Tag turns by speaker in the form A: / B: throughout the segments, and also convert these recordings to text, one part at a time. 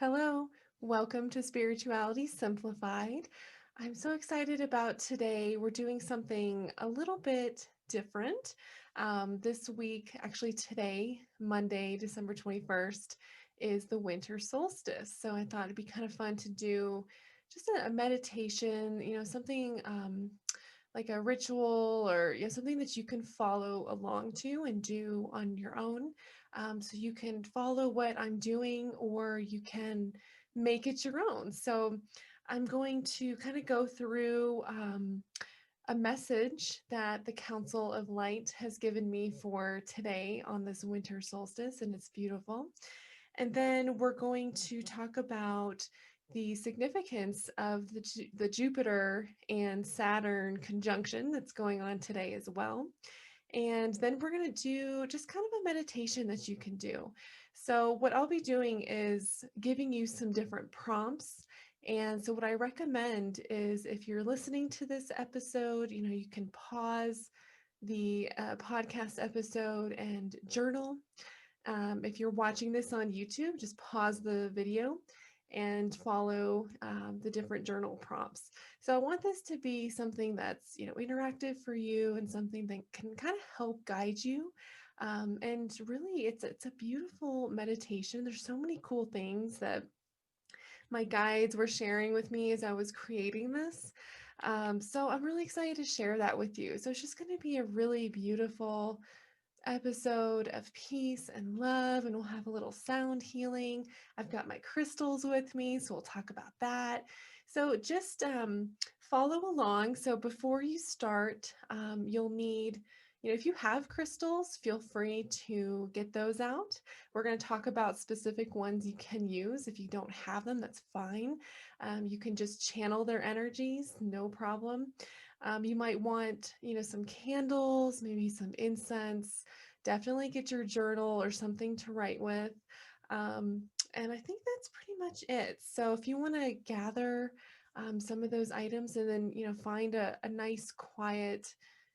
A: Hello, welcome to Spirituality Simplified. I'm so excited about today. We're doing something a little bit different. This week, actually today, Monday, December 21st, is the winter solstice. So I thought it'd be kind of fun to do just a meditation, something like a ritual or something that you can follow along to and do on your own. So you can follow what I'm doing or you can make it your own. So I'm going to kind of go through a message that the Council of Light has given me for today on this winter solstice, and it's beautiful. And then we're going to talk about the significance of the Jupiter and Saturn conjunction that's going on today as well. And then we're going to do just kind of a meditation that you can do. So, what I'll be doing is giving you some different prompts. And so, what I recommend is if you're listening to this episode, you can pause the podcast episode and journal. If you're watching this on YouTube, just pause the video and follow the different journal prompts. So I want this to be something that's interactive for you and something that can kind of help guide you. And really, it's a beautiful meditation. There's so many cool things that my guides were sharing with me as I was creating this. So I'm really excited to share that with you. So it's just going to be a really beautiful episode of peace and love, and we'll have a little sound healing. I've got my crystals with me, so we'll talk about that. So just follow along. So before you start, you'll need, if you have crystals, feel free to get those out. We're going to talk about specific ones you can use. If you don't have them, that's fine. You can just channel their energies, no problem. You might want, some candles, maybe some incense. Definitely get your journal or something to write with. And I think that's pretty much it. So if you want to gather some of those items and then, find a nice quiet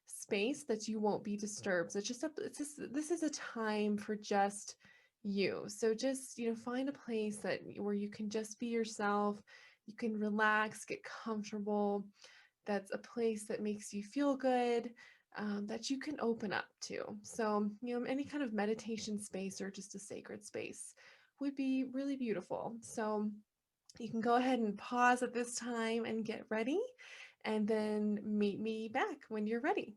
A: space that you won't be disturbed. So this is a time for just you. So just, find a place where you can just be yourself. You can relax, get comfortable. That's a place that makes you feel good, that you can open up to. So, any kind of meditation space or just a sacred space would be really beautiful. So, you can go ahead and pause at this time and get ready, and then meet me back when you're ready.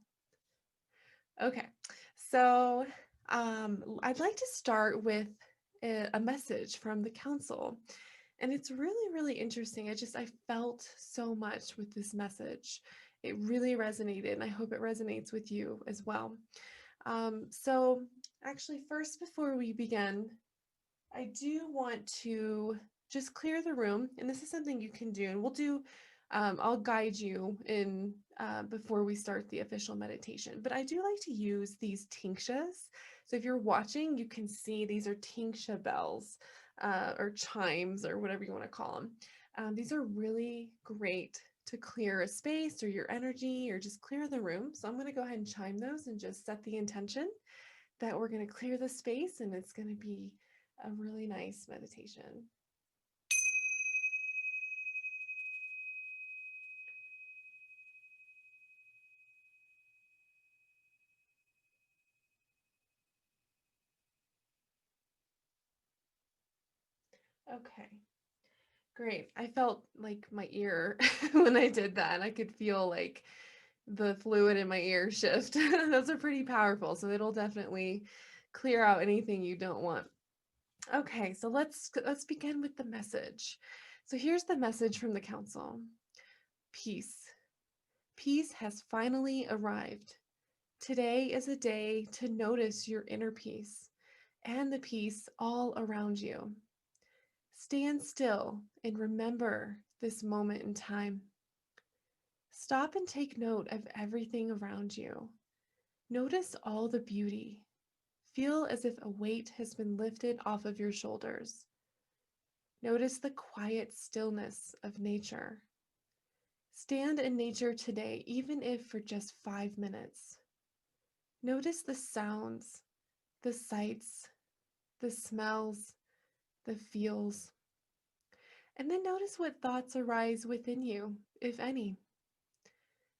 A: Okay, so I'd like to start with a message from the council. And it's really, really interesting. I felt so much with this message. It really resonated, and I hope it resonates with you as well. So, actually, first, before we begin, I do want to just clear the room, and this is something you can do, and I'll guide you in before we start the official meditation. But I do like to use these tingsas. So if you're watching, you can see these are tingsha bells or chimes or whatever you want to call them. These are really great to clear a space or your energy or just clear the room. So I'm going to go ahead and chime those and just set the intention that we're going to clear the space and it's going to be a really nice meditation. Okay, great. I felt like my ear when I did that. I could feel like the fluid in my ear shift. Those are pretty powerful, so it'll definitely clear out anything you don't want. Okay, so let's begin with the message. So here's the message from the council. Peace. Peace has finally arrived. Today is a day to notice your inner peace and the peace all around you. Stand still and remember this moment in time. Stop and take note of everything around you. Notice all the beauty. Feel as if a weight has been lifted off of your shoulders. Notice the quiet stillness of nature. Stand in nature today, even if for just 5 minutes. Notice the sounds, the sights, the smells, the feels. And then notice what thoughts arise within you, if any.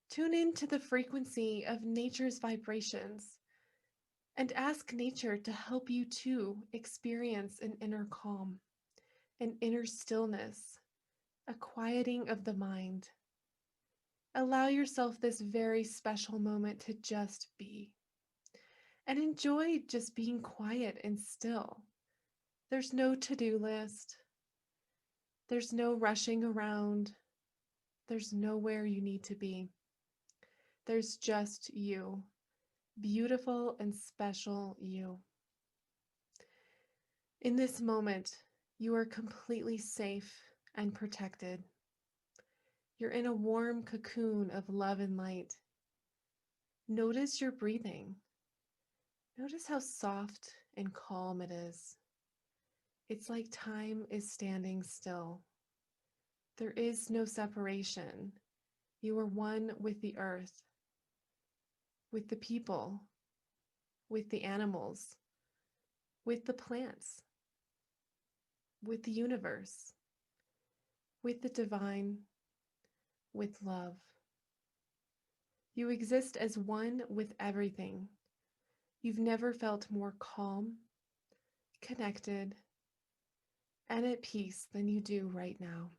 A: Tune in to the frequency of nature's vibrations and ask nature to help you too experience an inner calm, an inner stillness, a quieting of the mind. Allow yourself this very special moment to just be and enjoy just being quiet and still. There's no to do list, there's no rushing around, there's nowhere you need to be. There's just you, beautiful and special you. In this moment, you are completely safe and protected. You're in a warm cocoon of love and light. Notice your breathing. Notice how soft and calm it is. It's like time is standing still. There is no separation. You are one with the earth, with the people, with the animals, with the plants, with the universe, with the divine, with love. You exist as one with everything. You've never felt more calm, connected, and at peace than you do right now.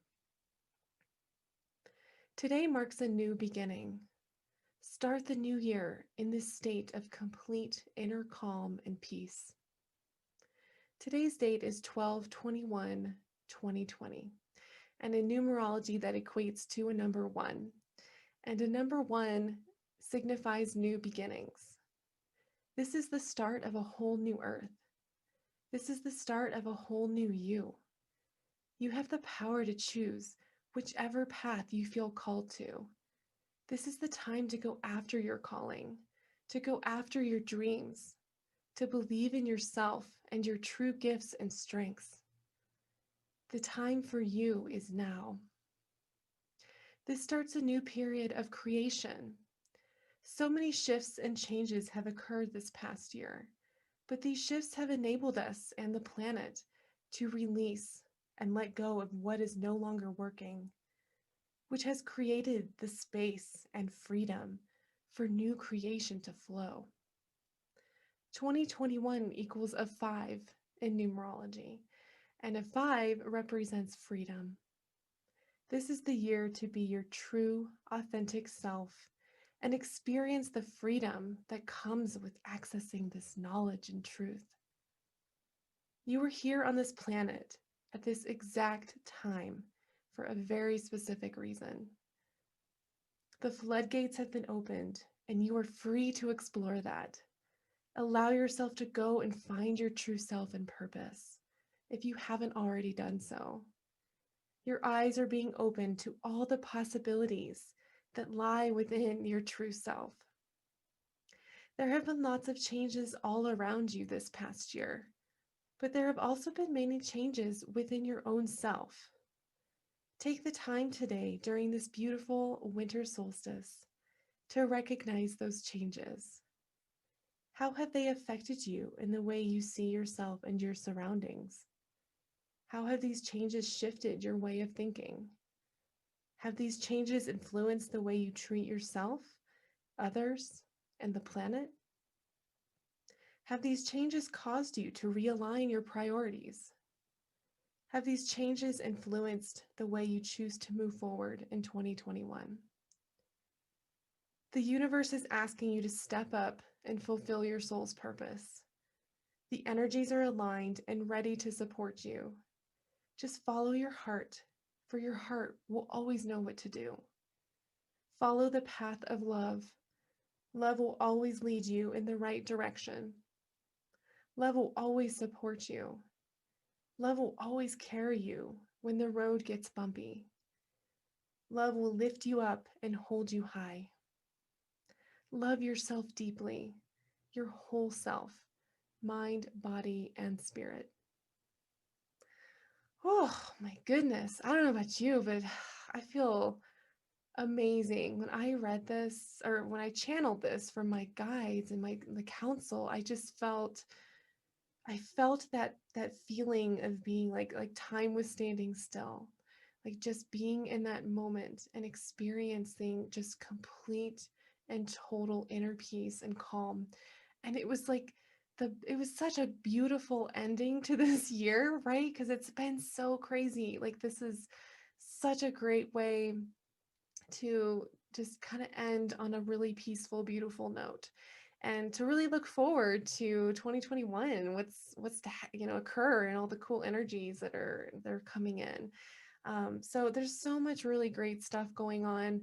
A: Today marks a new beginning. Start the new year in this state of complete inner calm and peace. Today's date is 12/21/2020, and in numerology that equates to a number 1. And a number 1 signifies new beginnings. This is the start of a whole new earth. This is the start of a whole new you. You have the power to choose whichever path you feel called to. This is the time to go after your calling, to go after your dreams, to believe in yourself and your true gifts and strengths. The time for you is now. This starts a new period of creation. So many shifts and changes have occurred this past year, but these shifts have enabled us and the planet to release and let go of what is no longer working, which has created the space and freedom for new creation to flow. 2021 equals a 5 in numerology, and a 5 represents freedom. This is the year to be your true, authentic self and experience the freedom that comes with accessing this knowledge and truth. You are here on this planet at this exact time for a very specific reason. The floodgates have been opened, and you are free to explore that. Allow yourself to go and find your true self and purpose, if you haven't already done so. Your eyes are being opened to all the possibilities that lie within your true self. There have been lots of changes all around you this past year, but there have also been many changes within your own self. Take the time today during this beautiful winter solstice to recognize those changes. How have they affected you in the way you see yourself and your surroundings? How have these changes shifted your way of thinking? Have these changes influenced the way you treat yourself, others, and the planet? Have these changes caused you to realign your priorities? Have these changes influenced the way you choose to move forward in 2021? The universe is asking you to step up and fulfill your soul's purpose. The energies are aligned and ready to support you. Just follow your heart, for your heart will always know what to do. Follow the path of love. Love will always lead you in the right direction. Love will always support you. Love will always carry you when the road gets bumpy. Love will lift you up and hold you high. Love yourself deeply, your whole self, mind, body, and spirit. Oh my goodness. I don't know about you, but I feel amazing. When I read this or when I channeled this from my guides and the council, I felt that feeling of being like time was standing still. like just being in that moment and experiencing just complete and total inner peace and calm. And it was like it was such a beautiful ending to this year, right? Because it's been so crazy. Like this is such a great way to just kind of end on a really peaceful, beautiful note, and to really look forward to 2021. What's to occur, and all the cool energies that are they're coming in. So there's so much really great stuff going on.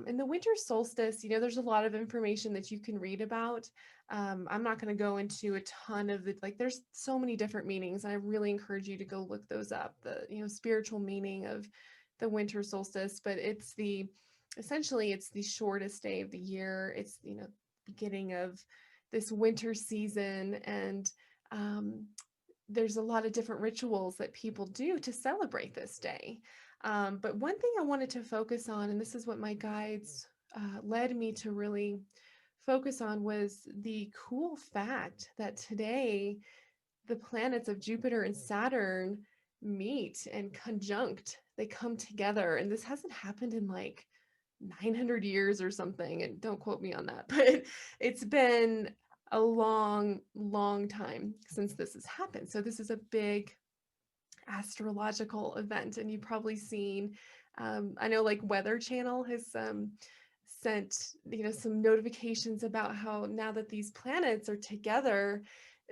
A: In the winter solstice, there's a lot of information that you can read about. I'm not going to go into a ton of it. Like, there's so many different meanings, and I really encourage you to go look those up. The spiritual meaning of the winter solstice, but essentially it's the shortest day of the year. It's beginning of this winter season, and um, there's a lot of different rituals that people do to celebrate this day. But one thing I wanted to focus on, and this is what my guides led me to really focus on, was the cool fact that today the planets of Jupiter and Saturn meet and conjunct. They come together, and this hasn't happened in like 900 years or something, and don't quote me on that, but it's been a long, long time since this has happened. So this is a big astrological event, and you've probably seen, I know like Weather Channel has sent some notifications about how now that these planets are together,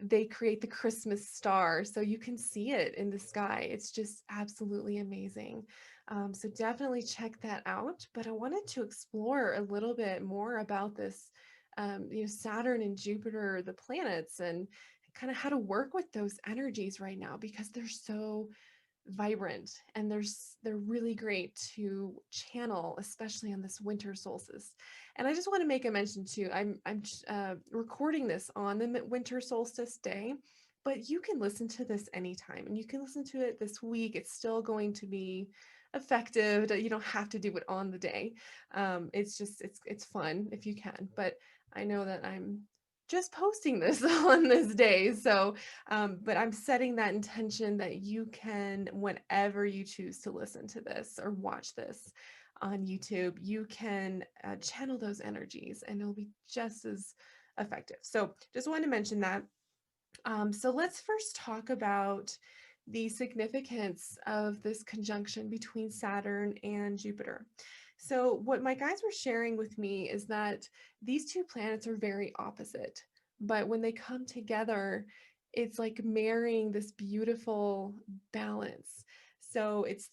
A: they create the Christmas star. So you can see it in the sky. It's just absolutely amazing. So definitely check that out. But I wanted to explore a little bit more about this, Saturn and Jupiter, the planets, and kind of how to work with those energies right now, because they're so vibrant, and they're really great to channel, especially on this winter solstice. And I just want to make a mention too, I'm recording this on the winter solstice day, but you can listen to this anytime, and you can listen to it this week. It's still going to be effective. You don't have to do it on the day. It's just it's fun if you can, but I know that I'm just posting this on this day. So but I'm setting that intention that you can, whenever you choose to listen to this or watch this on YouTube, you can channel those energies, and it'll be just as effective. So just wanted to mention that. So let's first talk about the significance of this conjunction between Saturn and Jupiter. So what my guides were sharing with me is that these two planets are very opposite, but when they come together, it's like marrying this beautiful balance. So it's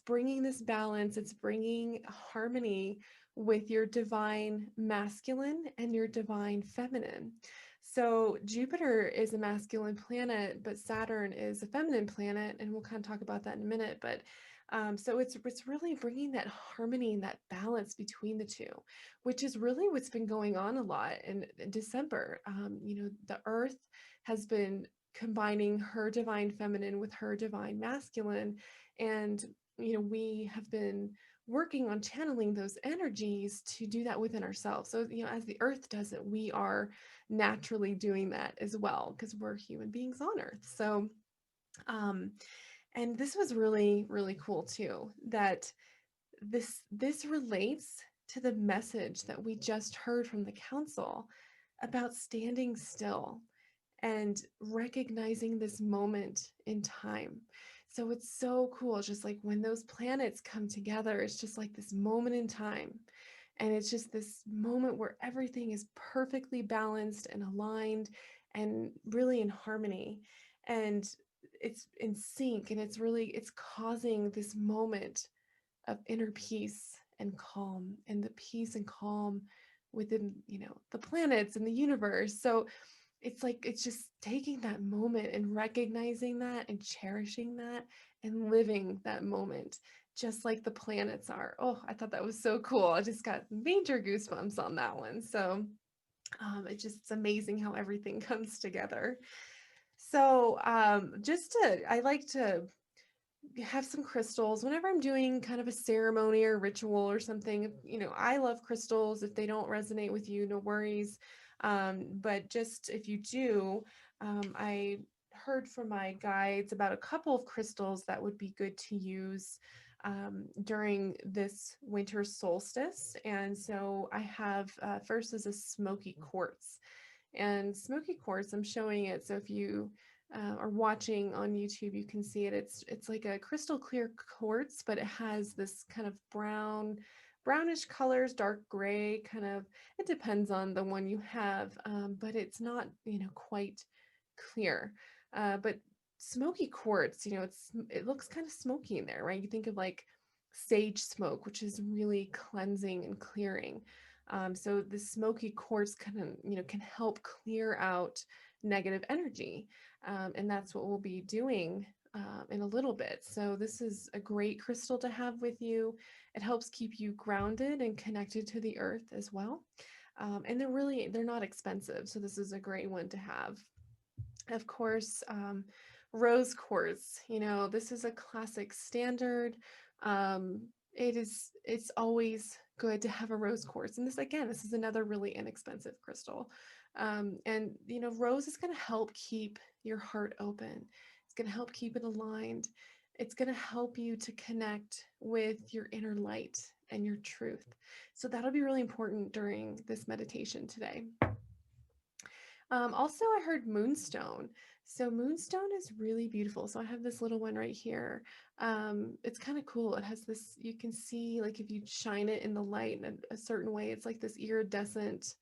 A: bringing this balance, it's bringing harmony with your divine masculine and your divine feminine. So Jupiter is a masculine planet, but Saturn is a feminine planet, and we'll kind of talk about that in a minute. But so it's really bringing that harmony and that balance between the two, which is really what's been going on a lot in December. The Earth has been combining her divine feminine with her divine masculine, and we have been working on channeling those energies to do that within ourselves. So as the Earth does it, we are naturally doing that as well, because we're human beings on Earth. So, and this was really, really cool too, that this relates to the message that we just heard from the council about standing still and recognizing this moment in time. So it's so cool. It's just like when those planets come together, it's just like this moment in time. And it's just this moment where everything is perfectly balanced and aligned and really in harmony. And it's in sync, and it's causing this moment of inner peace and calm, and the peace and calm within, the planets and the universe. So it's like it's just taking that moment and recognizing that and cherishing that and living that moment just like the planets are. Oh, I thought that was so cool. I just got major goosebumps on that one. So it's amazing how everything comes together. So I like to have some crystals whenever I'm doing kind of a ceremony or ritual or something. I love crystals. If they don't resonate with you, no worries. But just if you do, I heard from my guides about a couple of crystals that would be good to use during this winter solstice. And so I have first is a smoky quartz. And smoky quartz, I'm showing it. So if you are watching on YouTube, you can see it. It's like a crystal clear quartz, but it has this kind of brownish colors, dark gray, kind of. It depends on the one you have, but it's not quite clear. But smoky quartz, it looks kind of smoky in there, right? You think of like sage smoke, which is really cleansing and clearing. So the smoky quartz kind of, can help clear out negative energy. And that's what we'll be doing in a little bit. So this is a great crystal to have with you. It helps keep you grounded and connected to the earth as well. And they're not expensive. So this is a great one to have. Of course, rose quartz, this is a classic standard. It's always good to have a rose quartz. And this is another really inexpensive crystal. And rose is going to help keep your heart open. It's going to help keep it aligned. It's going to help you to connect with your inner light and your truth. So that'll be really important during this meditation today. Also, I heard moonstone. So moonstone is really beautiful. So I have this little one right here. It's kind of cool. It has this, you can see like if you shine it in the light in a certain way, it's like this iridescent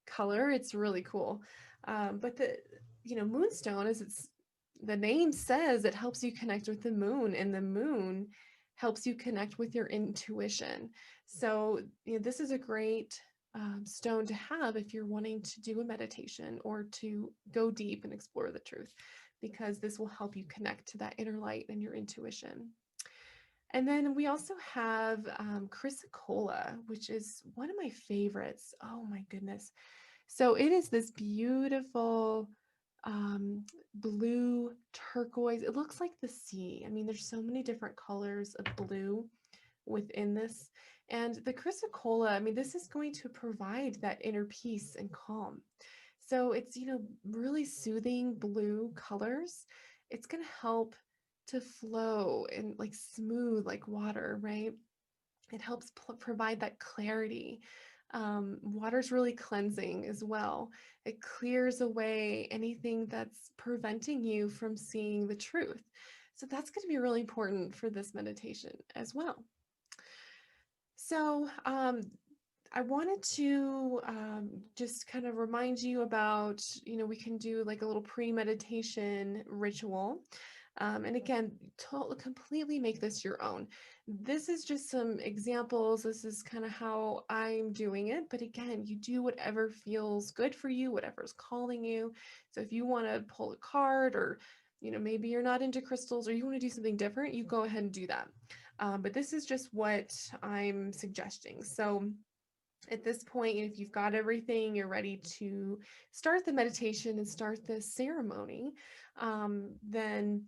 A: color. It's really cool. But moonstone, the name says, it helps you connect with the moon, and the moon helps you connect with your intuition. So this is a great stone to have if you're wanting to do a meditation or to go deep and explore the truth, because this will help you connect to that inner light and your intuition. And then we also have chrysocolla, which is one of my favorites. Oh my goodness. So it is this beautiful blue turquoise. It looks like the sea. I mean, there's so many different colors of blue within this. And the chrysocolla, I mean, this is going to provide that inner peace and calm. So it's, really soothing blue colors. It's going to help to flow and like smooth like water, right? It helps provide that clarity. Water's really cleansing as well. It clears away anything that's preventing you from seeing the truth. So that's going to be really important for this meditation as well. So I wanted to just kind of remind you about, we can do like a little pre-meditation ritual. And again, completely make this your own. This is just some examples. This is kind of how I'm doing it. But again, you do whatever feels good for you, whatever's calling you. So if you want to pull a card, or, maybe you're not into crystals, or you want to do something different, you go ahead and do that. But this is just what I'm suggesting. So at this point, if you've got everything, you're ready to start the meditation and start the ceremony, then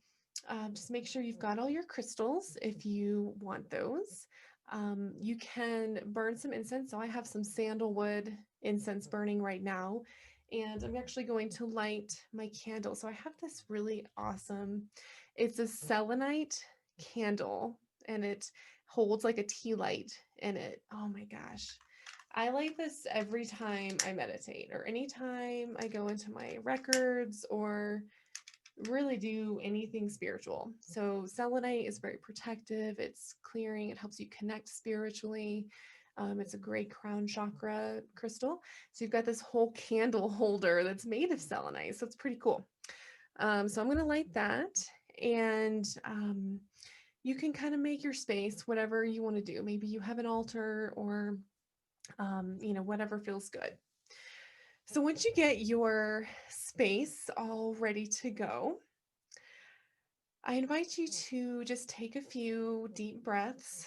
A: just make sure you've got all your crystals if you want those. You can burn some incense. So I have some sandalwood incense burning right now, and I'm actually going to light my candle. So I have this really awesome, it's a selenite candle, and it holds like a tea light in it. Oh my gosh. I light this every time I meditate, or anytime I go into my records, or really do anything spiritual. So selenite is very protective. It's clearing. It helps you connect spiritually. It's a great crown chakra crystal. So you've got this whole candle holder that's made of selenite. So it's pretty cool. So I'm going to light that, and you can kind of make your space whatever you want to do. Maybe you have an altar, or whatever feels good. So once you get your space all ready to go, I invite you to just take a few deep breaths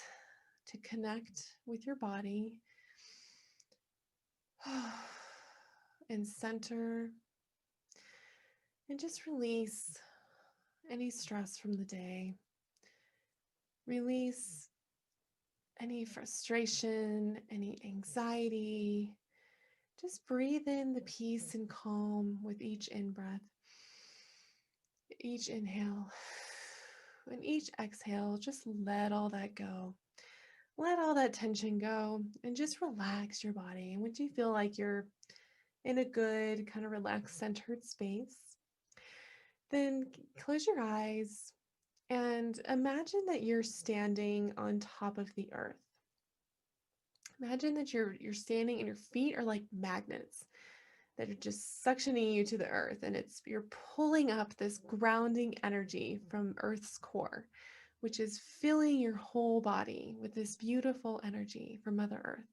A: to connect with your body and center, and just release any stress from the day. Release any frustration, any anxiety. Just breathe in the peace and calm with each in-breath. Each inhale, And each exhale, just let all that go. Let all that tension go and just relax your body. And once you feel like you're in a good, kind of relaxed, centered space, then close your eyes and imagine that you're standing on top of the earth. Imagine that you're standing and your feet are like magnets that are just suctioning you to the earth, and you're pulling up this grounding energy from Earth's core, which is filling your whole body with this beautiful energy from Mother Earth,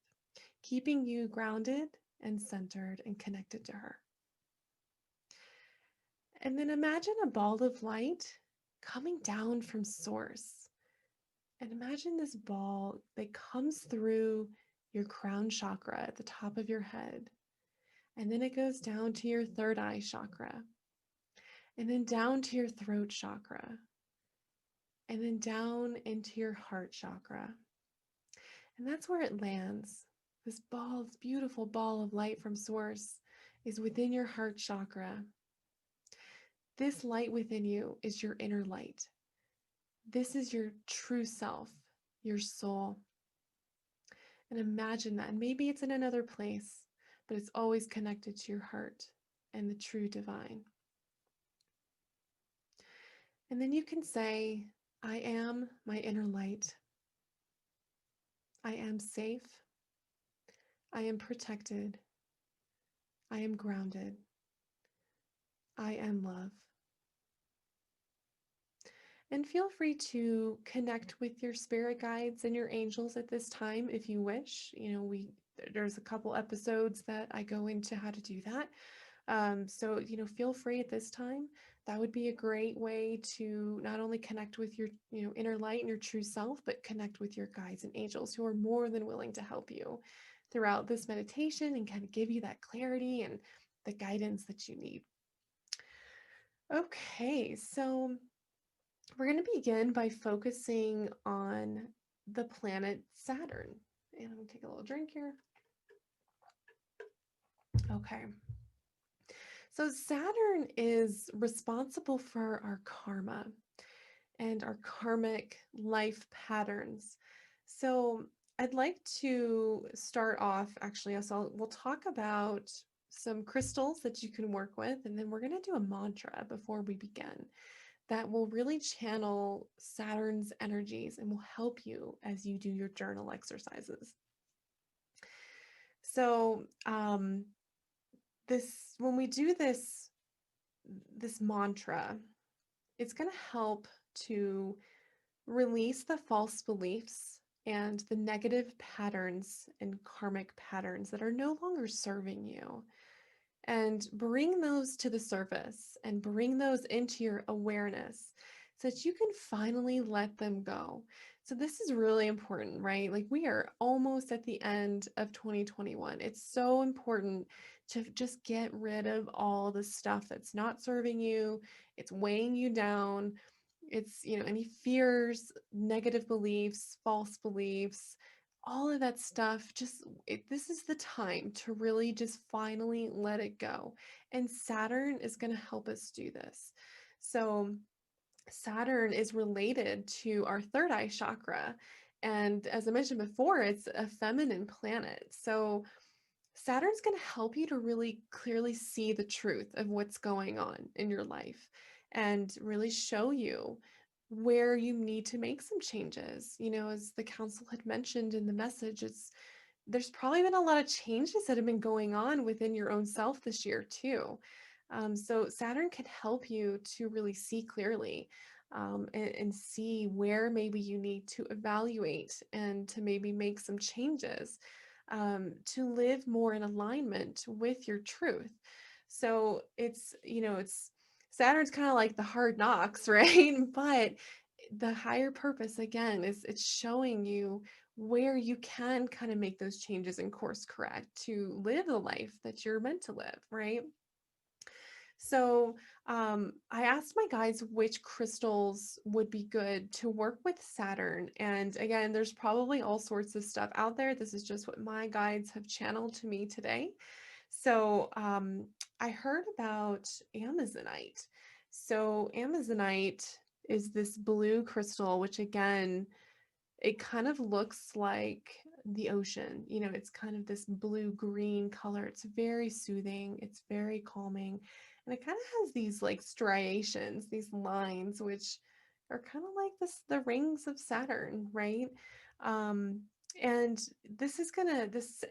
A: keeping you grounded and centered and connected to her. And then imagine a ball of light coming down from source. And imagine this ball that comes through your crown chakra at the top of your head. And then it goes down to your third eye chakra. And then down to your throat chakra. And then down into your heart chakra. And that's where it lands. This ball, this beautiful ball of light from source, is within your heart chakra. This light within you is your inner light. This is your true self, your soul. And imagine that. And maybe it's in another place, but it's always connected to your heart and the true divine. And then you can say, I am my inner light. I am safe. I am protected. I am grounded. I am love. And feel free to connect with your spirit guides and your angels at this time if you wish. There's a couple episodes that I go into how to do that. So feel free at this time. That would be a great way to not only connect with your, inner light and your true self, but connect with your guides and angels who are more than willing to help you throughout this meditation and kind of give you that clarity and the guidance that you need. Okay, so we're going to begin by focusing on the planet Saturn. And I'm going to take a little drink here. Okay. So Saturn is responsible for our karma and our karmic life patterns. So I'd like to start off, actually, we'll talk about some crystals that you can work with, and then we're going to do a mantra before we begin that will really channel Saturn's energies and will help you as you do your journal exercises. So when we do this mantra, it's going to help to release the false beliefs and the negative patterns and karmic patterns that are no longer serving you, and bring those to the surface and bring those into your awareness so that you can finally let them go. So this is really important, right? Like, we are almost at the end of 2021. It's so important to just get rid of all the stuff that's not serving you. It's weighing you down. It's, any fears, negative beliefs, false beliefs, all of that stuff. This is the time to really just finally let it go. And Saturn is going to help us do this. So Saturn is related to our third eye chakra. And as I mentioned before, it's a feminine planet. So Saturn's going to help you to really clearly see the truth of what's going on in your life and really show you where you need to make some changes. As the council had mentioned in the message, there's probably been a lot of changes that have been going on within your own self this year too. So Saturn can help you to really see clearly, and see where maybe you need to evaluate and to maybe make some changes, to live more in alignment with your truth. So it's Saturn's kind of like the hard knocks, right? But the higher purpose, again, is it's showing you where you can kind of make those changes and course correct to live the life that you're meant to live, right? So I asked my guides which crystals would be good to work with Saturn. And again, there's probably all sorts of stuff out there. This is just what my guides have channeled to me today. So I heard about Amazonite. So Amazonite is this blue crystal, which again, it kind of looks like the ocean. You know, it's kind of this blue-green color. It's very soothing, it's very calming, and it kind of has these like striations, these lines, which are kind of like the rings of Saturn, right? Um, and this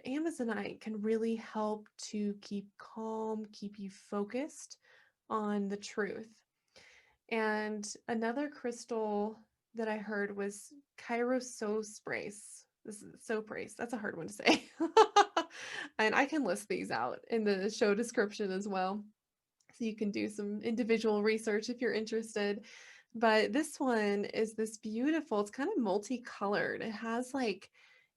A: Amazonite can really help to keep calm, keep you focused on the truth. And another crystal that I heard was Chirosoprace. This is Soprace. That's a hard one to say. And I can list these out in the show description as well. So you can do some individual research if you're interested. But this one is this beautiful, it's kind of multicolored. It has like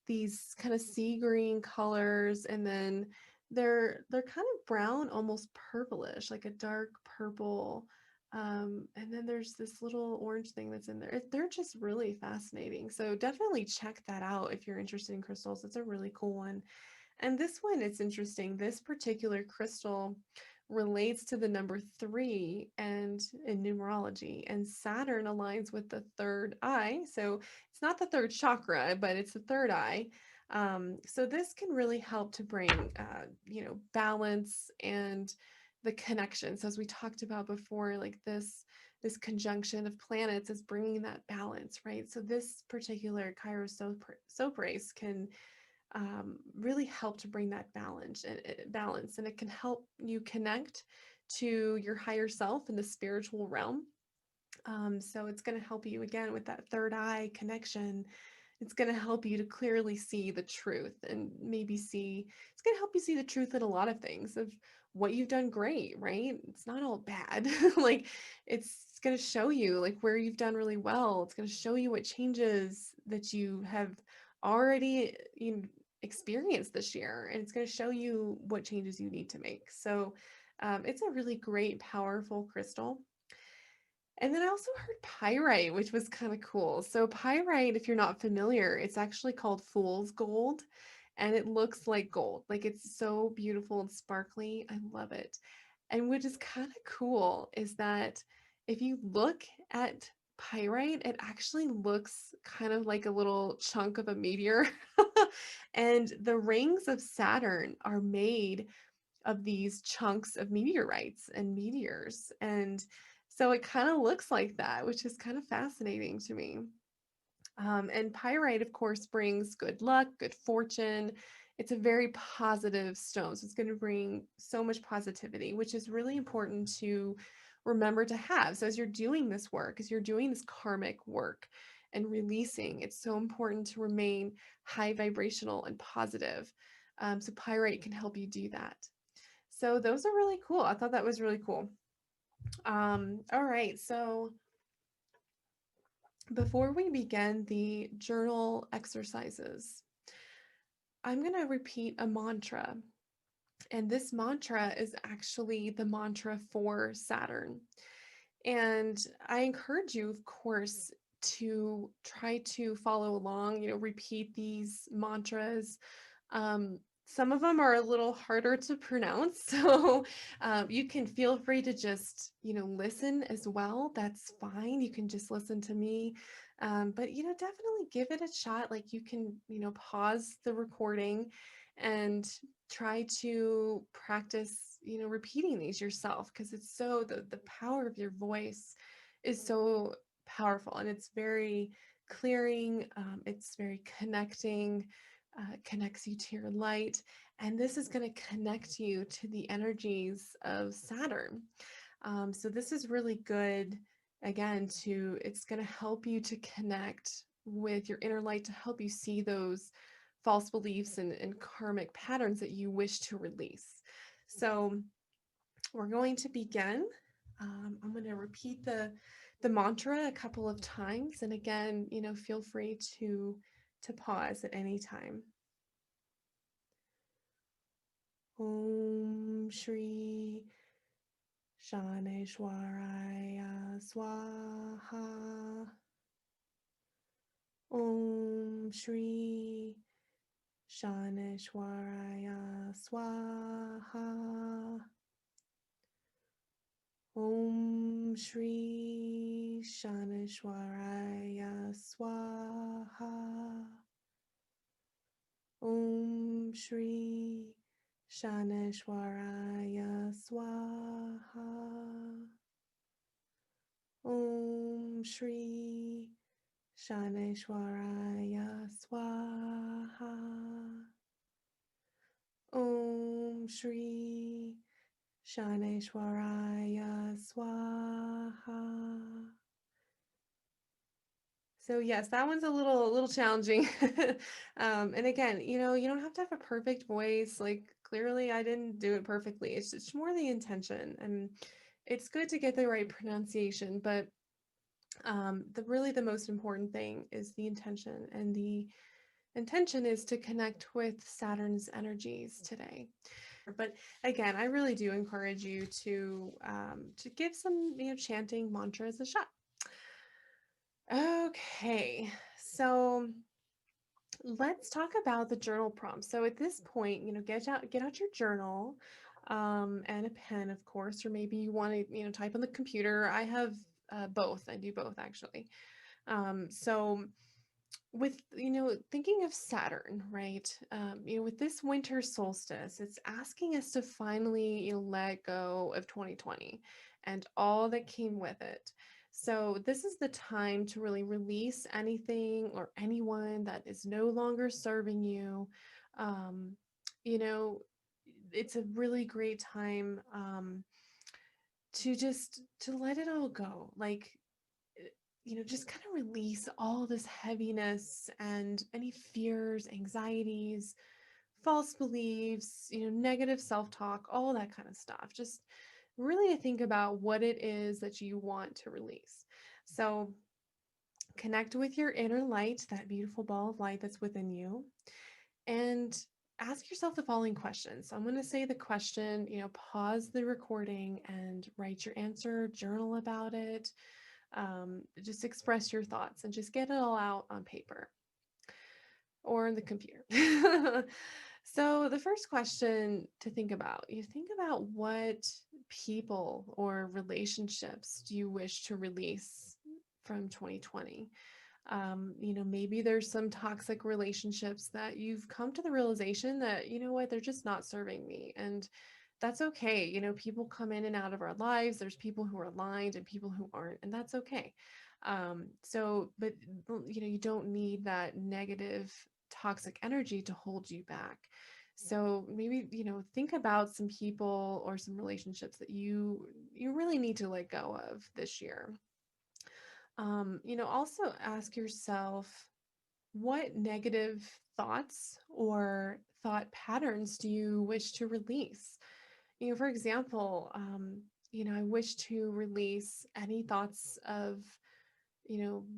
A: these kind of sea green colors, and then they're kind of brown, almost purplish, like a dark purple. And then there's this little orange thing that's in there. They're just really fascinating. So definitely check that out if you're interested in crystals. It's a really cool one. And this one, it's interesting. This particular crystal relates to the number three and in numerology, and Saturn aligns with the third eye. So it's not the third chakra, but it's the third eye. So this can really help to bring, balance and the connections, as we talked about before, like this conjunction of planets is bringing that balance, right? So this particular Chirosoprace can really help to bring that balance, and it can help you connect to your higher self in the spiritual realm. So it's going to help you again with that third eye connection. It's going to help you to clearly see the truth, and maybe see, it's going to help you see the truth in a lot of things of what you've done great, right? It's not all bad. Like it's going to show you like where you've done really well. It's going to show you what changes that you have already experienced this year, and it's going to show you what changes you need to make. So it's a really great, powerful crystal. And then I also heard pyrite, which was kind of cool. So pyrite, if you're not familiar, it's actually called fool's gold, and it looks like gold. Like it's so beautiful and sparkly. I love it. And what is kind of cool is that if you look at pyrite, it actually looks kind of like a little chunk of a meteor. And the rings of Saturn are made of these chunks of meteorites and meteors. And so it kind of looks like that, which is kind of fascinating to me. And pyrite, of course, brings good luck, good fortune. It's a very positive stone. So it's going to bring so much positivity, which is really important to remember to have. So as you're doing this work, as you're doing this karmic work and releasing, it's so important to remain high vibrational and positive. So pyrite can help you do that. So those are really cool. I thought that was really cool. All right. So before we begin the journal exercises, I'm going to repeat a mantra. And this mantra is actually the mantra for Saturn. And I encourage you, of course, to try to follow along, repeat these mantras. Some of them are a little harder to pronounce, so you can feel free to just, listen as well. That's fine. You can just listen to me. But, definitely give it a shot. Like you can, pause the recording and try to practice, repeating these yourself, because it's so, the power of your voice is so powerful, and it's very clearing. It's very connecting, connects you to your light, and this is going to connect you to the energies of Saturn. So this is really good. Again, it's going to help you to connect with your inner light, to help you see those false beliefs and karmic patterns that you wish to release. So we're going to begin. I'm going to repeat the mantra a couple of times, and again, feel free to pause at any time. Om Shri Shaneshwaraya Swaha. Om Shri Shaneshwaraya Swaha. Om Shri Shaneshwaraya Swaha. Om Shri Shaneshwaraya Swaha. Om Shri Shaneshwaraya Swaha. Om Shri Shaneshwaraya Swaha. So yes, that one's a little challenging. And again, you don't have to have a perfect voice. Like clearly I didn't do it perfectly. It's more the intention. And it's good to get the right pronunciation, but the most important thing is the intention. And the intention is to connect with Saturn's energies today. But again, I really do encourage you to give some chanting mantras a shot. Okay, so let's talk about the journal prompt. So at this point, get out your journal, and a pen, of course, or maybe you want to type on the computer. I have both. I do both actually. So with thinking of Saturn, right? With this winter solstice, it's asking us to finally let go of 2020 and all that came with it. So this is the time to really release anything or anyone that is no longer serving you. um, you know it's a really great time, to let it all go, like just kind of release all this heaviness and any fears, anxieties, false beliefs, negative self-talk, all that kind of stuff. Just really to think about what it is that you want to release. So connect with your inner light, that beautiful ball of light that's within you, and ask yourself the following questions. So I'm going to say the question, pause the recording and write your answer, journal about it, just express your thoughts and just get it all out on paper or in the computer. So the first question to think about, you think about what people or relationships do you wish to release from 2020? Maybe there's some toxic relationships that you've come to the realization that, what, they're just not serving me. And that's okay. People come in and out of our lives. There's people who are aligned and people who aren't, and that's okay. But you don't need that negative, toxic energy to hold you back. So maybe, think about some people or some relationships that you really need to let go of this year. Also ask yourself, what negative thoughts or thought patterns do you wish to release? For example, I wish to release any thoughts of,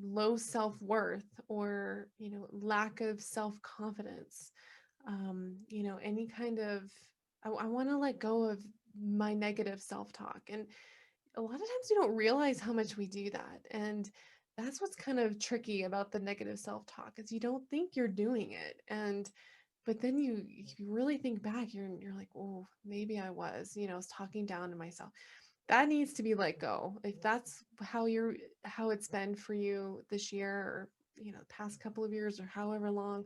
A: low self-worth or, lack of self-confidence. Any kind of, I want to let go of my negative self-talk. And a lot of times we don't realize how much we do that. And that's what's kind of tricky about the negative self-talk, is you don't think you're doing it. But then you really think back, you're like, oh, maybe I was talking down to myself. That needs to be let go. If that's how it's been for you this year, or the past couple of years, or however long,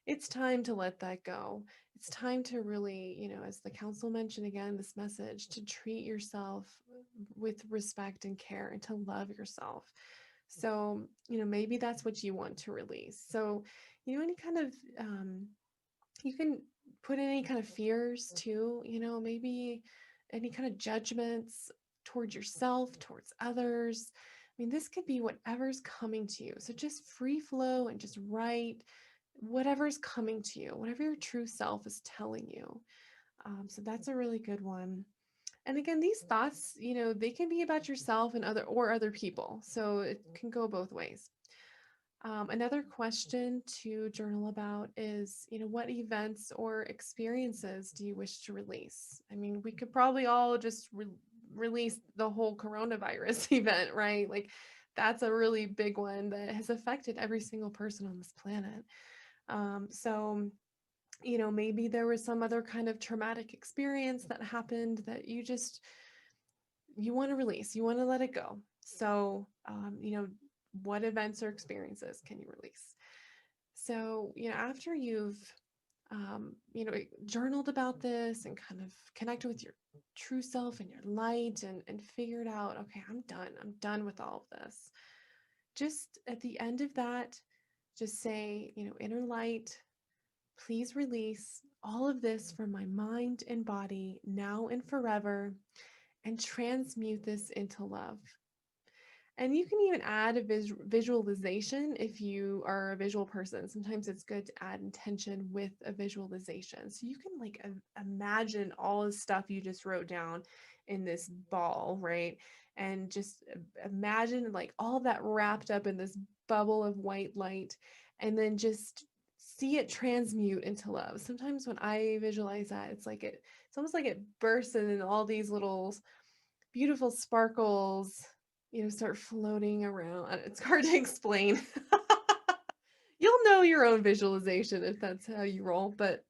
A: it's time to let that go. It's time to really, as the council mentioned again, this message, to treat yourself with respect and care and to love yourself. So, maybe that's what you want to release. So, any kind of, you can put in any kind of fears too, maybe any kind of judgments towards yourself, towards others. I mean, this could be whatever's coming to you. So just free flow and just write whatever's coming to you, whatever your true self is telling you. So that's a really good one. And again, these thoughts, they can be about yourself and other people. So it can go both ways. Another question to journal about is, what events or experiences do you wish to release? I mean, we could probably all just release the whole coronavirus event, right? Like, that's a really big one that has affected every single person on this planet. So, maybe there was some other kind of traumatic experience that happened that you just you want to release, you want to let it go. So, what events or experiences can you release? So, after you've, journaled about this and kind of connected with your true self and your light and figured out, okay, I'm done. I'm done with all of this. Just at the end of that, just say, inner light, please release all of this from my mind and body now and forever and transmute this into love. And you can even add a visualization if you are a visual person. Sometimes it's good to add intention with a visualization. So you can like imagine all the stuff you just wrote down in this ball, right? And just imagine like all of that wrapped up in this bubble of white light, and then just see it transmute into love. Sometimes when I visualize that, it's almost like it bursts in all these little beautiful sparkles, start floating around. It's hard to explain. You'll know your own visualization if that's how you roll, but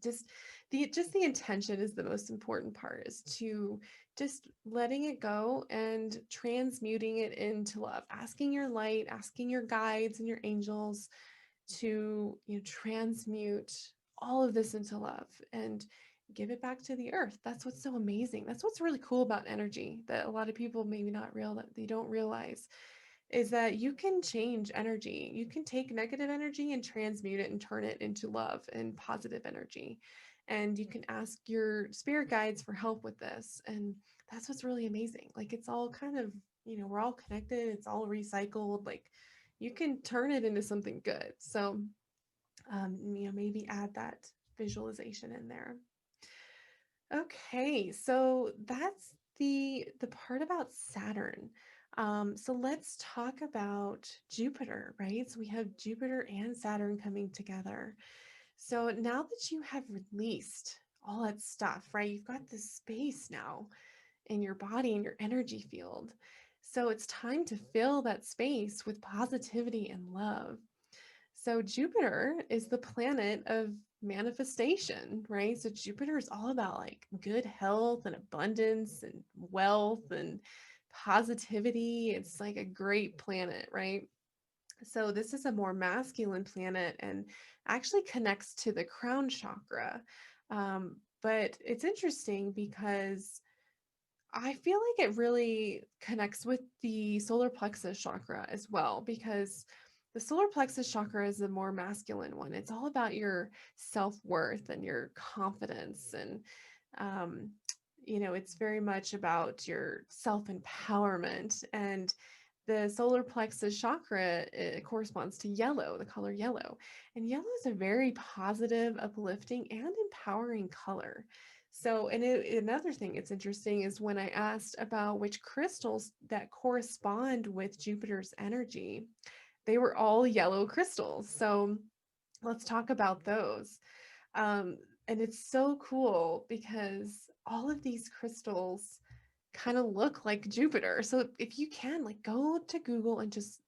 A: just the intention is the most important part, is to just letting it go and transmuting it into love, asking your light, asking your guides and your angels to transmute all of this into love and give it back to the earth. That's what's so amazing. That's what's really cool about energy, that a lot of people maybe not real that they don't realize, is that you can change energy. You can take negative energy and transmute it and turn it into love and positive energy. And you can ask your spirit guides for help with this. And that's what's really amazing. Like, it's all kind of, we're all connected, it's all recycled. Like, you can turn it into something good. So, maybe add that visualization in there. Okay, so that's the part about Saturn. So let's talk about Jupiter, right? So we have Jupiter and Saturn coming together. So now that you have released all that stuff, right? You've got this space now in your body and your energy field. So it's time to fill that space with positivity and love. So Jupiter is the planet of manifestation, right? So Jupiter is all about like good health and abundance and wealth and positivity. It's like a great planet, right? So this is a more masculine planet and actually connects to the crown chakra. But it's interesting because I feel like it really connects with the solar plexus chakra as well, because the solar plexus chakra is the more masculine one. It's all about your self-worth and your confidence. And, um, it's very much about your self-empowerment. And the solar plexus chakra, it corresponds to yellow, the color yellow. And yellow is a very positive, uplifting, and empowering color. So, another thing it's interesting is when I asked about which crystals that correspond with Jupiter's energy, they were all yellow crystals. So, let's talk about those. Um, and it's so cool because all of these crystals kind of look like Jupiter. So, if you can, like, go to Google and just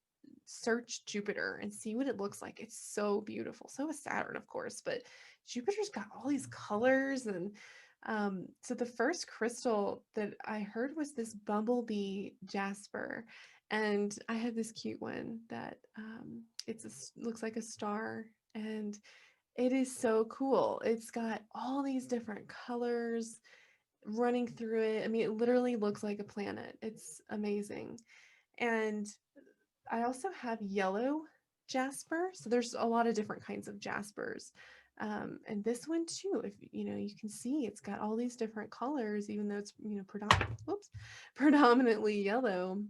A: search Jupiter and see what it looks like. It's so beautiful. So is Saturn, of course, but Jupiter's got all these colors. And so the first crystal that I heard was this bumblebee jasper. And I have this cute one that looks like a star. And it is so cool. It's got all these different colors running through it. I mean, it literally looks like a planet. It's amazing. And I also have yellow jasper. So there's a lot of different kinds of jaspers. And this one too, if you can see it's got all these different colors, even though it's, predominantly yellow.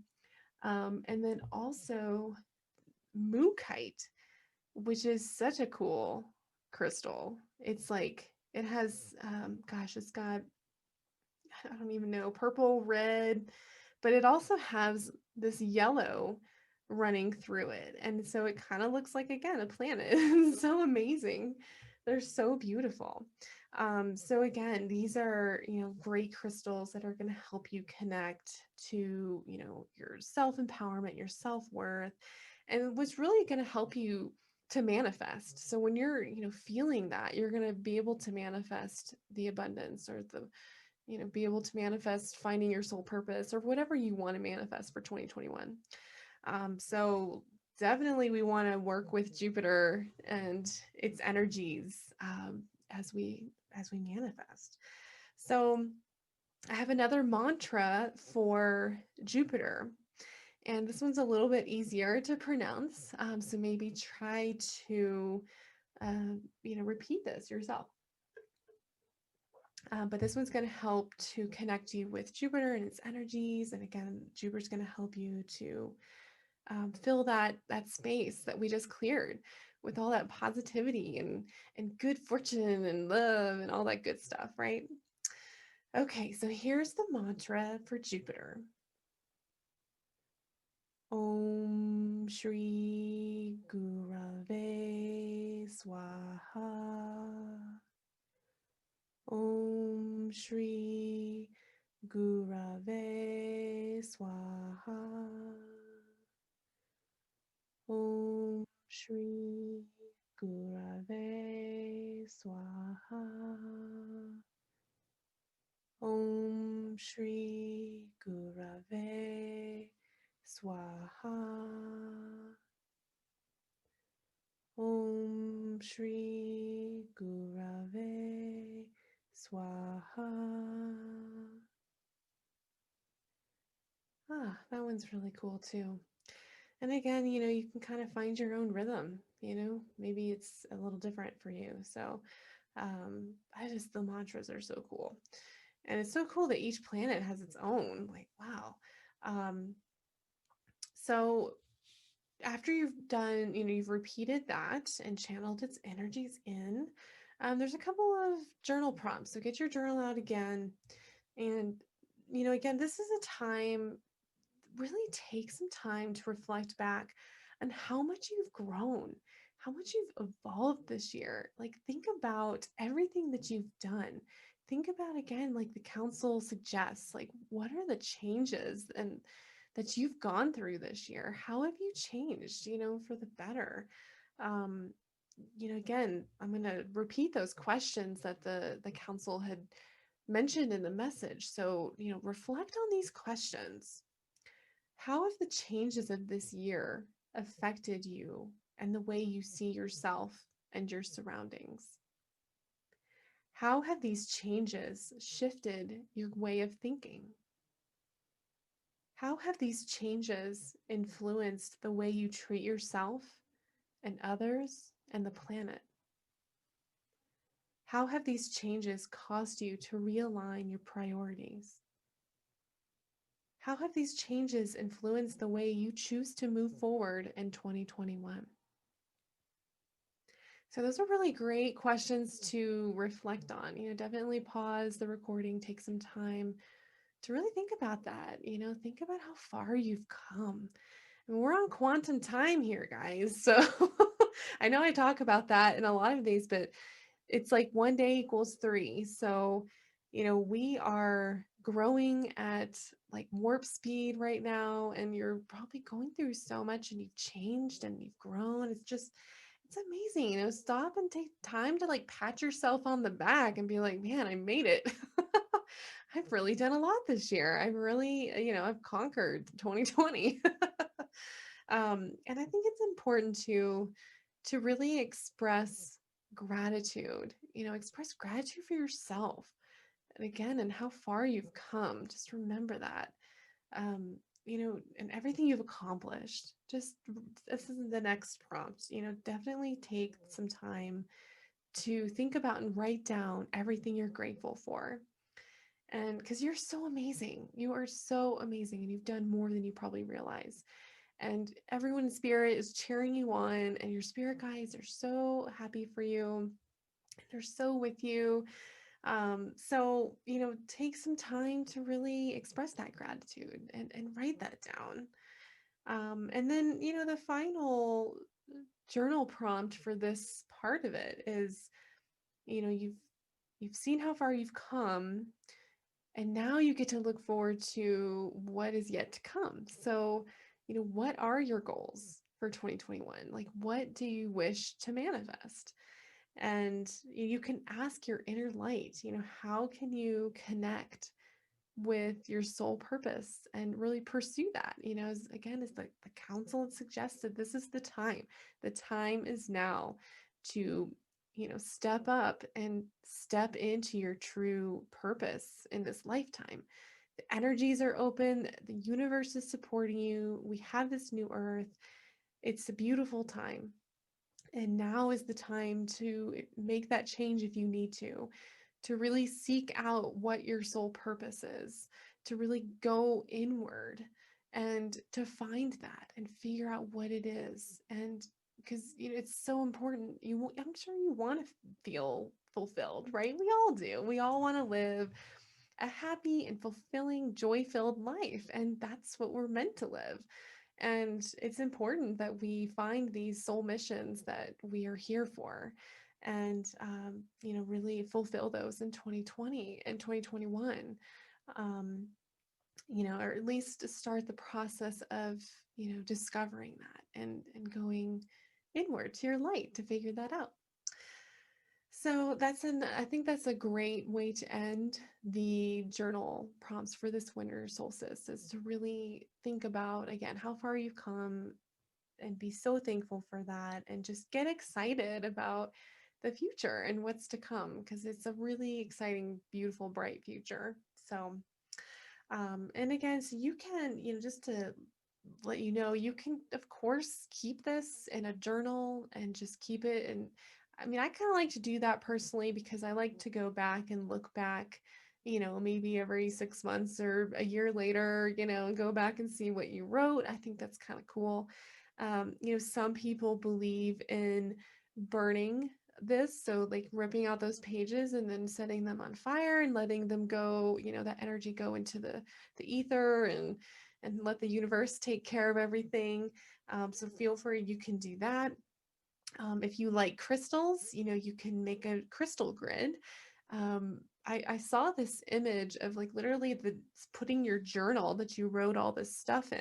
A: And then also mookaite, which is such a cool crystal. It's like, it has, it's got, I don't even know, purple, red, but it also has this yellow running through it. And so it kind of looks like, again, a planet. It's so amazing. They're so beautiful. So again, these are, great crystals that are going to help you connect to, your self-empowerment, your self-worth, and what's really going to help you to manifest. So when you're, feeling that, you're going to be able to manifest the abundance or be able to manifest finding your soul purpose or whatever you want to manifest for 2021. So definitely we want to work with Jupiter and its energies as we manifest. So I have another mantra for Jupiter, and this one's a little bit easier to pronounce. So maybe try to repeat this yourself. But this one's going to help to connect you with Jupiter and its energies. And again, Jupiter's going to help you to fill that space that we just cleared with all that positivity and good fortune and love and all that good stuff, right? Okay, so here's the mantra for Jupiter. Om Shri Gurave Swaha. Om Shri Gurave Swaha. Om Shri Gurave Swaha. Om Shri Gurave Swaha. Om Shri Gurave Swaha. That one's really cool too. And again, you can kind of find your own rhythm, maybe it's a little different for you. So the mantras are so cool. And it's so cool that each planet has its own, like, wow. So after you've done, you've repeated that and channeled its energies in, there's a couple of journal prompts. So get your journal out again. And, again, this is a time, really take some time to reflect back on how much you've grown, how much you've evolved this year. Like, think about everything that you've done. Think about, again, like the council suggests, like, what are the changes and that you've gone through this year? How have you changed, for the better? Um, again, I'm going to repeat those questions that the council had mentioned in the message. So, reflect on these questions. How have the changes of this year affected you and the way you see yourself and your surroundings? How have these changes shifted your way of thinking? How have these changes influenced the way you treat yourself and others and the planet? How have these changes caused you to realign your priorities? How have these changes influenced the way you choose to move forward in 2021? So those are really great questions to reflect on. Definitely pause the recording, take some time to really think about that. Think about how far you've come. I mean, we're on quantum time here, guys. So I know I talk about that in a lot of these, but it's like 1 day equals 3. So, we are growing at like warp speed right now, and you're probably going through so much and you've changed and you've grown. It's amazing. Stop and take time to like pat yourself on the back and be like, man, I made it. I've really done a lot this year. I've really, I've conquered 2020. And I think it's important to really express gratitude, express gratitude for yourself. And again, and how far you've come. Just remember that. And everything you've accomplished. Just this is the next prompt. Definitely take some time to think about and write down everything you're grateful for. And because you're so amazing, you are so amazing, and you've done more than you probably realize. And everyone in spirit is cheering you on, and your spirit guides are so happy for you. They're so with you. So, take some time to really express that gratitude and write that down. And then, the final journal prompt for this part of it is, you've seen how far you've come, and now you get to look forward to what is yet to come. So, what are your goals for 2021? Like, what do you wish to manifest? And you can ask your inner light, how can you connect with your soul purpose and really pursue that? As the council had suggested, this is the time. The time is now to, step up and step into your true purpose in this lifetime. The energies are open, the universe is supporting you. We have this new earth. It's a beautiful time. And now is the time to make that change if you need to really seek out what your soul purpose is, to really go inward and to find that and figure out what it is. And because it's so important. I'm sure you want to feel fulfilled, right? We all do. We all want to live a happy and fulfilling, joy-filled life, and that's what we're meant to live. And it's important that we find these soul missions that we are here for and, really fulfill those in 2020 and 2021. Um, or at least start the process of, discovering that and going inward to your light to figure that out. So I think that's a great way to end the journal prompts for this winter solstice, is to really think about, again, how far you've come and be so thankful for that, and just get excited about the future and what's to come, because it's a really exciting, beautiful, bright future. So, and again, so you can, just to let you know, you can, of course, keep this in a journal and just keep it. And I mean, I kind of like to do that personally because I like to go back and look back, maybe every 6 months or a year later, and go back and see what you wrote. I think that's kind of cool. Some people believe in burning this, so like ripping out those pages and then setting them on fire and letting them go, that energy go into the ether, and let the universe take care of everything. So feel free, you can do that. If you like crystals, you can make a crystal grid. I saw this image of like literally putting your journal that you wrote all this stuff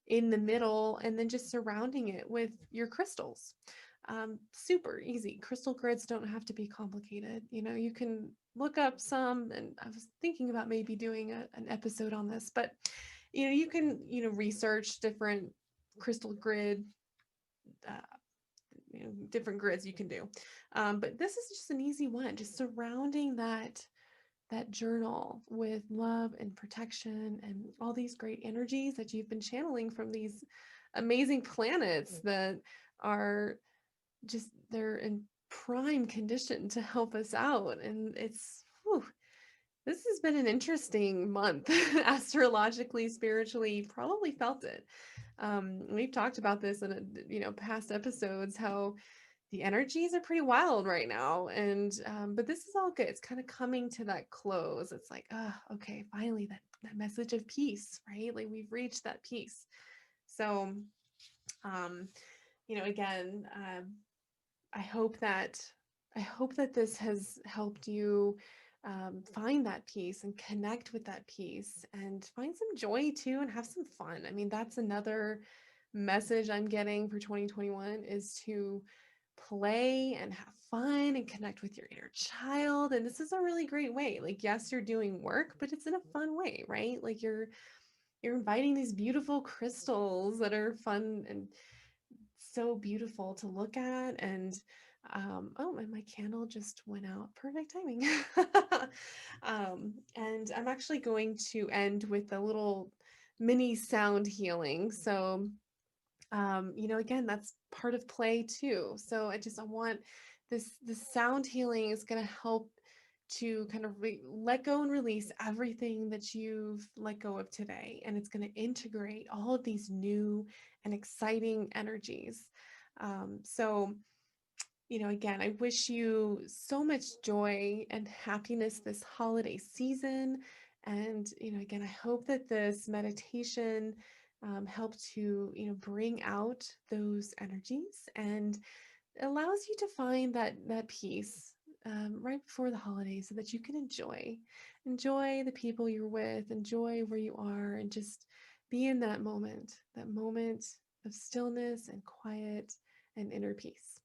A: in the middle, and then just surrounding it with your crystals. Super easy. Crystal grids don't have to be complicated. You can look up some, and I was thinking about maybe doing an episode on this, but you can, research different crystal grid, uh, different grids you can do. But this is just an easy one, just surrounding that journal with love and protection and all these great energies that you've been channeling from these amazing planets that are just, they're in prime condition to help us out. And this has been an interesting month, astrologically, spiritually, probably felt it. We've talked about this in past episodes, how the energies are pretty wild right now, and but this is all good. It's kind of coming to that close. It's like, okay, finally that message of peace, right? Like we've reached that peace. So, um, again, I hope that this has helped you find that peace and connect with that peace and find some joy too and have some fun. I mean, that's another message I'm getting for 2021, is to play and have fun and connect with your inner child. And this is a really great way. Like, yes, you're doing work, but it's in a fun way, right? Like you're inviting these beautiful crystals that are fun and so beautiful to look at. And and my candle just went out. Perfect timing. And I'm actually going to end with a little mini sound healing. So again, that's part of play too. So I want this sound healing is going to help to kind of let go and release everything that you've let go of today, and it's going to integrate all of these new and exciting energies. So again, I wish you so much joy and happiness this holiday season. And, again, I hope that this meditation helped to, bring out those energies and allows you to find that peace right before the holidays, so that you can enjoy the people you're with, enjoy where you are, and just be in that moment of stillness and quiet and inner peace.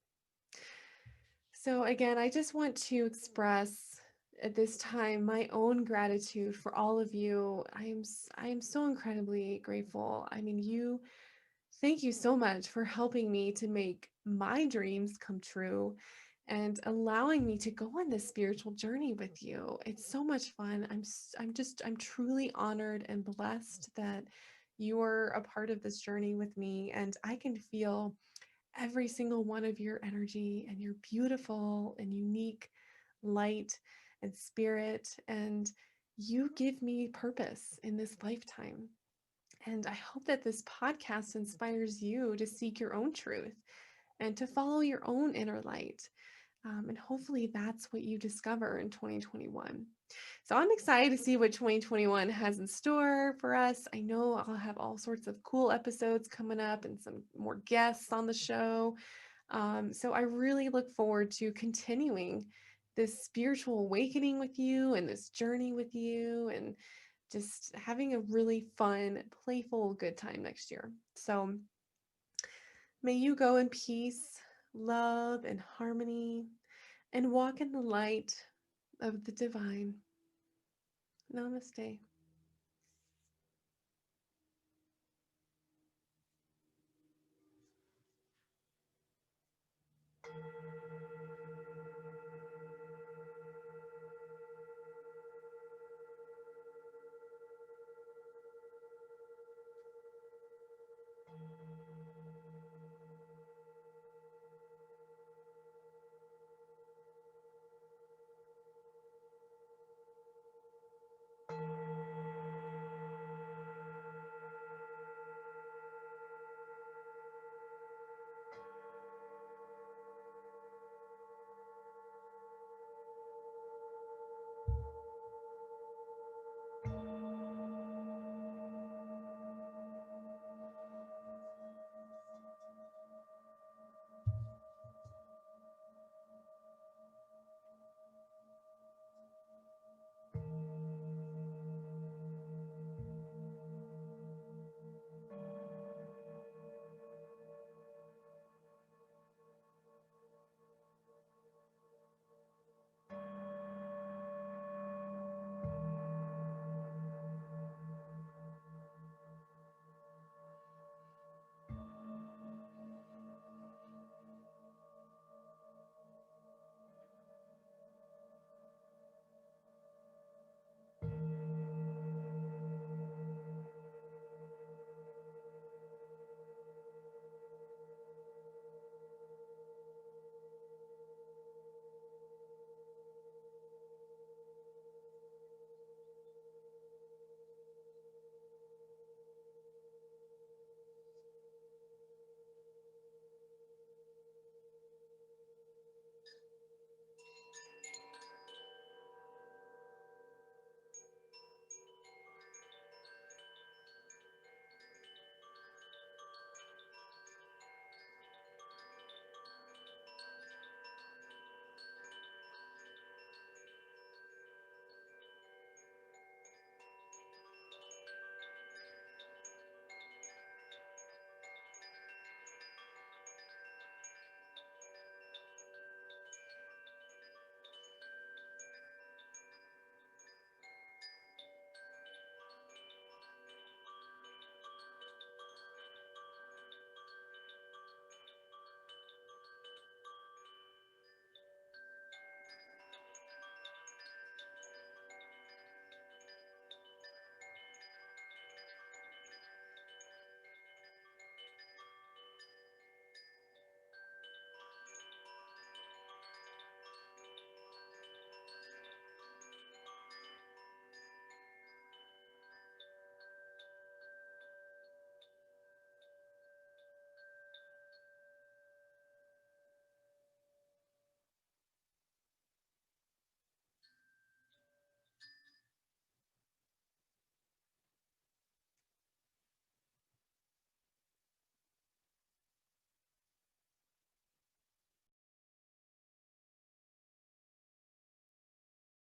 A: So, again, I just want to express at this time my own gratitude for all of you. I am so incredibly grateful. I mean, thank you so much for helping me to make my dreams come true and allowing me to go on this spiritual journey with you. It's so much fun. I'm truly honored and blessed that you're a part of this journey with me, and I can feel every single one of your energy and your beautiful and unique light and spirit, and you give me purpose in this lifetime. And I hope that this podcast inspires you to seek your own truth and to follow your own inner light. And hopefully that's what you discover in 2021. So I'm excited to see what 2021 has in store for us. I know I'll have all sorts of cool episodes coming up and some more guests on the show. So I really look forward to continuing this spiritual awakening with you and this journey with you and just having a really fun, playful, good time next year. So may you go in peace, love, and harmony, and walk in the light of the divine. Namaste.